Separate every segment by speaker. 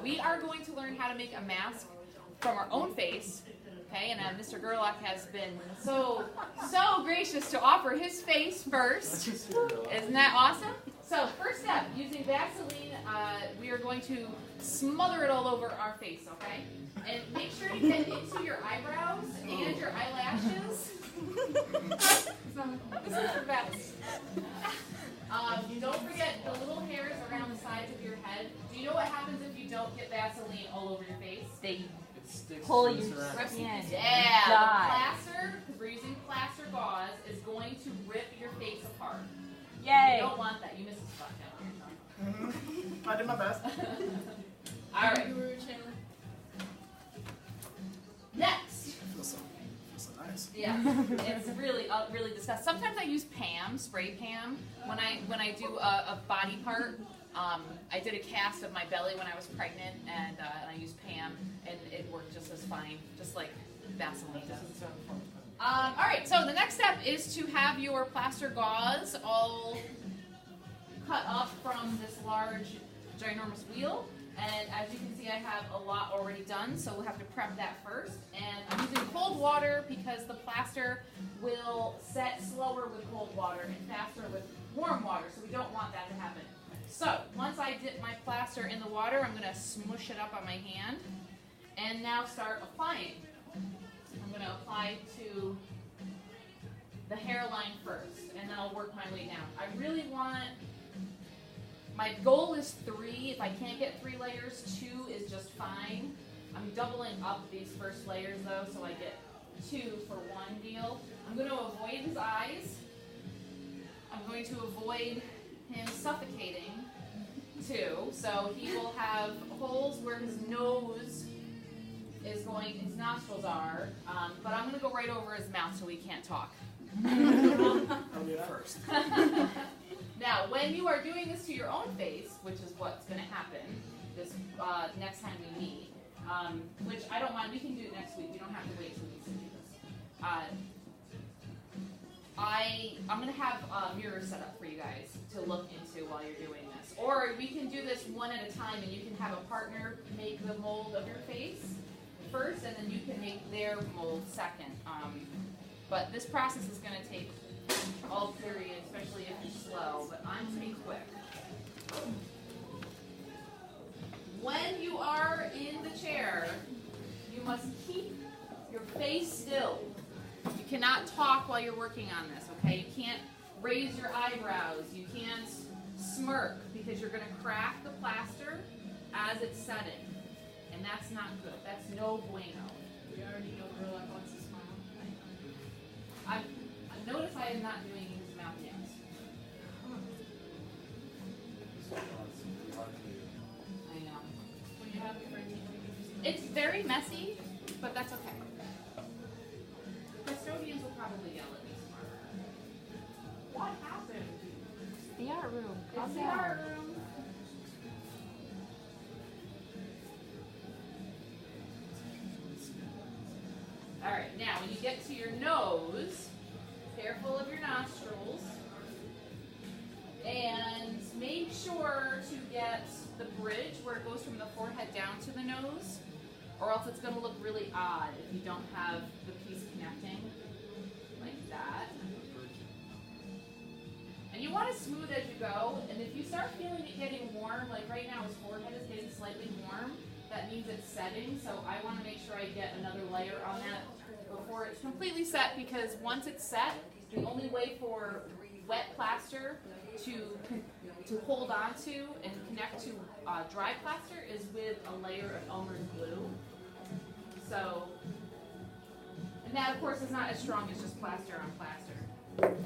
Speaker 1: we are going to learn how to make a mask from our own face. Okay, and Mr. Gerlach has been so gracious to offer his face first. Isn't that awesome? So first step, using Vaseline, we are going to smother it all over our face, okay? And make sure to get into your eyebrows and your eyelashes. This is the best. Don't forget the little hairs around the sides of your head. Do you know what happens if you don't get Vaseline all over your face?
Speaker 2: They pull your skin.
Speaker 1: Yeah, the plaster, because we're using plaster gauze, is going to rip your face apart.
Speaker 2: Yay!
Speaker 1: You don't want that. You missed a spot down.
Speaker 3: I did my best.
Speaker 1: All right. Next.
Speaker 3: Feels so nice.
Speaker 1: Yeah, it's really disgusting. Sometimes I use Pam, spray Pam, when I do a body part. I did a cast of my belly when I was pregnant, and I used Pam, and it worked just as fine, just like Vaseline does. All right, so the next step is to have your plaster gauze all cut up from this large, ginormous wheel. And as you can see, I have a lot already done, so we'll have to prep that first. And I'm using cold water because the plaster will set slower with cold water and faster with warm water, so we don't want that to happen. So once I dip my plaster in the water, I'm going to smush it up on my hand and now start applying. I'm going to apply to the hairline first, and then I'll work my way down. I really want, my goal is 3. If I can't get 3 layers, 2 is just fine. I'm doubling up these first layers though, so I get 2 for one deal. I'm going to avoid his eyes. I'm going to avoid him suffocating too. So he will have holes where his nose is going, his nostrils are, but I'm going to go right over his mouth so he can't talk.
Speaker 3: I'll do that first.
Speaker 1: Now, when you are doing this to your own face, which is what's going to happen this next time we meet, which I don't mind, we can do it next week. We don't have to wait 2 weeks to do this. I'm going to have mirrors set up for you guys to look into while you're doing this. Or we can do this one at a time, and you can have a partner make the mold of your face first, and then you can make their mold second. But this process is going to take all period, especially if you're slow, but I'm pretty quick. When you are in the chair, you must keep your face still. You cannot talk while you're working on this, okay? You can't raise your eyebrows. You can't smirk because you're going to crack the plaster as it's setting. And that's not good. That's no bueno.
Speaker 4: We already know Gerlach wants to smile.
Speaker 1: I notice I am not doing his mouth yet. I know.
Speaker 4: When you have your friends, you can just
Speaker 1: It's very messy, but that's okay. Custodians will probably yell at me tomorrow. What happened?
Speaker 2: The art room.
Speaker 1: It's the art room. All right, now when you get to your nose, careful of your nostrils, and make sure to get the bridge where it goes from the forehead down to the nose, or else it's going to look really odd if you don't have the piece connecting like that. And you want to smooth as you go, and if you start feeling it getting warm, like right now his forehead is getting slightly warm, that means it's setting, so I want to make sure I get another layer on that before it's completely set, because once it's set, the only way for wet plaster to hold on to and connect to dry plaster is with a layer of Elmer's glue. So, and that of course is not as strong as just plaster on plaster.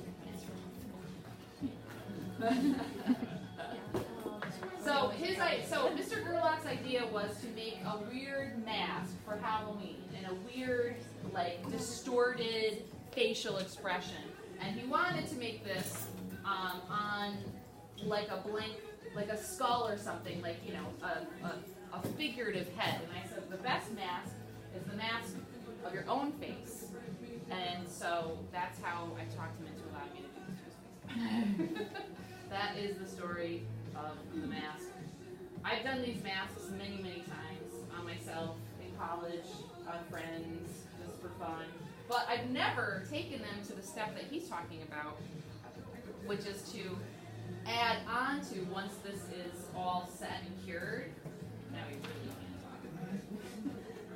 Speaker 1: So Mr. Gerlach's idea was to make a weird mask for Halloween and a weird, like, distorted facial expression. And he wanted to make this on like a blank, like a skull or something, like, you know, a figurative head. And I said the best mask is the mask of your own face. And so that's how I talked him into allowing me to do this to his face. That is the story of the mask I've done these masks many, many times on myself, in college, on friends, just for fun. But I've never taken them to the step that he's talking about, which is to add on to, once this is all set and cured. Now he really can't talk.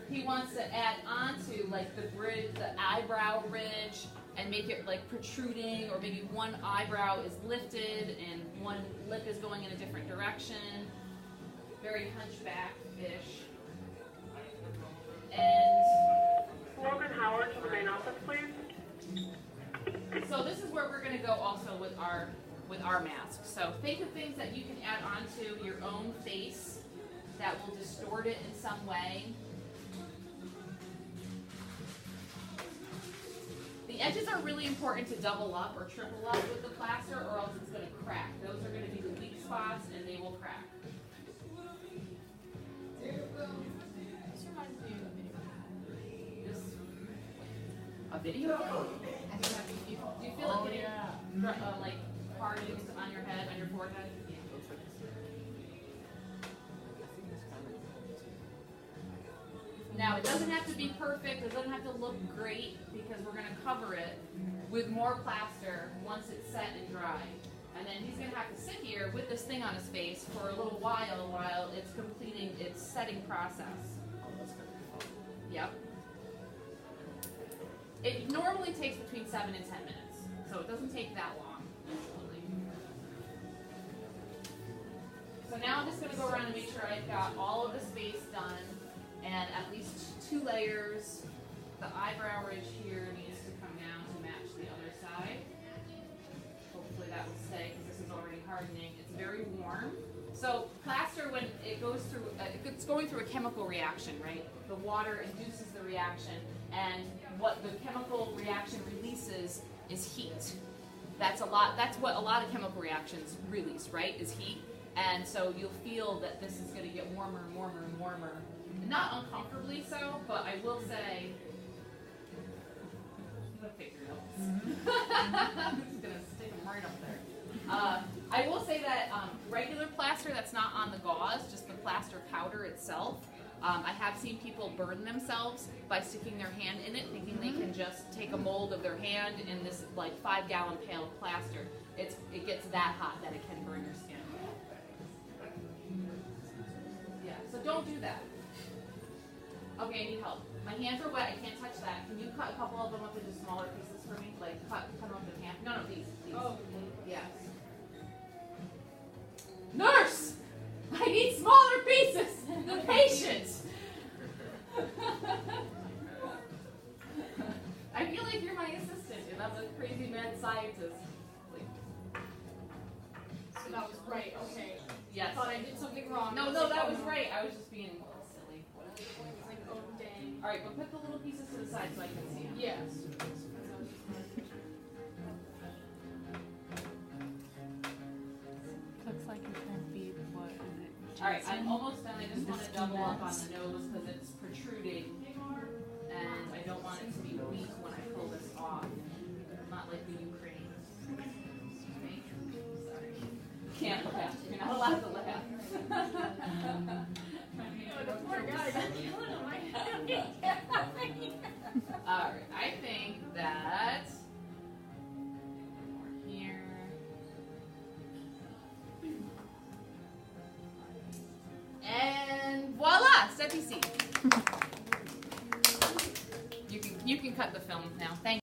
Speaker 1: He wants to add on to like the bridge, the eyebrow ridge, and make it like protruding, or maybe one eyebrow is lifted and one lip is going in a different direction. Very hunchback-ish. And
Speaker 5: Logan Howard to the main office, please.
Speaker 1: so this is where we're going to go also with our mask. So think of things that you can add onto your own face that will distort it in some way. The edges are really important to double up or triple up with the plaster, or else it's going to crack. Those are going to be the weak spots, and they will crack.
Speaker 4: This reminds me of a video.
Speaker 1: A video? Do you feel it getting like parted on your head, on your forehead? Yeah. Now, it doesn't have to be perfect, it doesn't have to look great, because we're going to cover it with more plaster once it's set and dry. And then he's going to have to sit here with this thing on his face for a little while it's completing its setting process. Yep. It normally takes between 7 and 10 minutes, so it doesn't take that long, usually. So now I'm just going to go around and make sure I've got all of the space done, and at least 2 layers. The eyebrow ridge here needs to come down to match the other side. Hopefully that will stay, because this is already hardening. It's very warm. So plaster, when it goes through, it's going through a chemical reaction, right? The water induces the reaction, and what the chemical reaction releases is heat. That's what a lot of chemical reactions release, right? Is heat. And so you'll feel that this is going to get warmer and warmer and warmer. Not uncomfortably so, but I will say, I'm gonna figure it out. I'm just gonna stick them right up there. I will say that regular plaster that's not on the gauze, just the plaster powder itself, I have seen people burn themselves by sticking their hand in it, thinking they can just take a mold of their hand in this like 5-gallon pail of plaster. It gets that hot that it can burn your skin. Yeah, so don't do that. Okay, I need help. My hands are wet, I can't touch that. Can you cut a couple of them up into smaller pieces for me? Like, cut them up in half? No, these.
Speaker 4: Oh.
Speaker 1: Yes. Nurse! I need smaller pieces! The patient! I feel like you're my assistant, and I'm a crazy mad scientist.
Speaker 4: So that was right, okay.
Speaker 1: Yes.
Speaker 4: I thought I did something wrong.
Speaker 1: No, that was right. I was just being a little silly.
Speaker 4: It's like, oh dang.
Speaker 1: Alright, but put the little pieces to the side so I can see them.
Speaker 4: Yes.
Speaker 2: Looks like it's gonna be, what is it?
Speaker 1: Alright, I'm almost done. I just want to double up on the nose because it's protruding, and I don't want it to be weak when I pull this off. Not like the Ukraine. Okay? Sorry. Can't laugh. You're not allowed to laugh.
Speaker 4: The poor guy got killing him.
Speaker 1: Alright, I think that here. And voila! Set PC. You can cut the film now. Thank you.